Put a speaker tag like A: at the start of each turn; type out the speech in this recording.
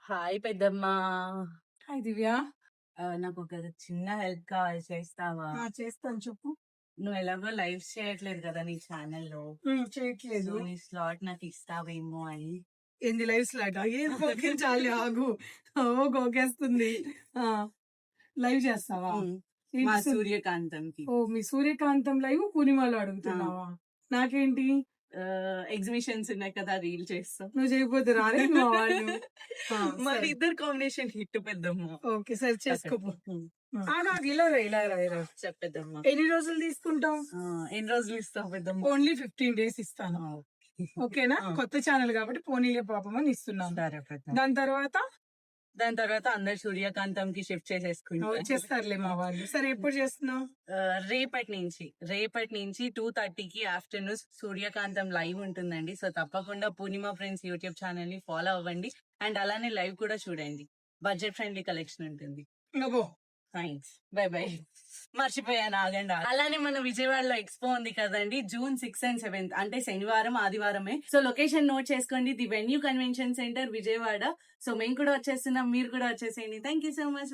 A: Hi పెద్దమ్మా.
B: Hi దివ్య.
A: నాకు ఒక చిన్న హెల్ప్ కావాలి, చేస్తావా?
B: చేస్తాను చెప్పు.
A: నువ్వు ఎలాగో లైవ్ చేయట్లేదు కదా నీ ఛానల్లో,
B: చేయట్లేదు.
A: నీ స్లాట్ నాకు ఇస్తావేమో అని.
B: ఏంది లైవ్ స్లాట్? ఏం పోకించాలి ఆగు. ఓ గోకేస్తుంది. లైవ్ చేస్తావా?
A: మా సూర్యకాంతంకి.
B: ఓ మీ సూర్యకాంతం లైవ్ పూర్ణిమలో అడుగుతున్నావా? నాకేంటి
A: ఎగ్జిబిషన్స్ ఉన్నాయి కదా, రీల్ చేస్తాం.
B: నువ్వు చేయకపోతే రాలే మా వాళ్ళు.
A: మరి ఇద్దరు కాంబినేషన్ హిట్ పెద్దమ్మా.
B: ఓకే సరే చేసుకోపో. నాకు ఇలా
A: చెప్పేద్దమ్మా.
B: ఎన్ని రోజులు తీసుకుంటాం?
A: ఎన్ని రోజులు ఇస్తావు పెద్దమ్మా?
B: ఓన్లీ 15 days ఇస్తాను. ఓకేనా? కొత్త ఛానల్ కాబట్టి పోనీలే పాపం అని ఇస్తున్నాను.
A: దాని తర్వాత అందరు సూర్యకాంతం కి షిఫ్ట్ చేసేసుకుంటాం.
B: వచ్చేస్తారులే మా వాళ్ళు. సరే ఎప్పుడు చేస్తున్నావు?
A: రేపటి నుంచి 2:30కి ఆఫ్టర్నూన్ సూర్యకాంతం లైవ్ ఉంటుందండి. సో తప్పకుండా పూర్ణిమ ఫ్రెండ్స్ యూట్యూబ్ ఛానల్ ని ఫాలో అవ్వండి. అండ్ అలానే లైవ్ కూడా చూడండి. బడ్జెట్ ఫ్రెండ్లీ కలెక్షన్ ఉంటుంది. Thanks, by by. మర్చిపోయాను, ఆగండి. అలానే మన విజయవాడలో ఎక్స్పో ఉంది కదండి, June 6 and 7 అంటే శనివారం ఆదివారమే. సో లొకేషన్ నోట్ చేసుకోండి. The venue convention centre Vijayawada. So మేము కూడా వచ్చేస్తున్నాం, మీరు కూడా వచ్చేసేయండి. Thank you so much.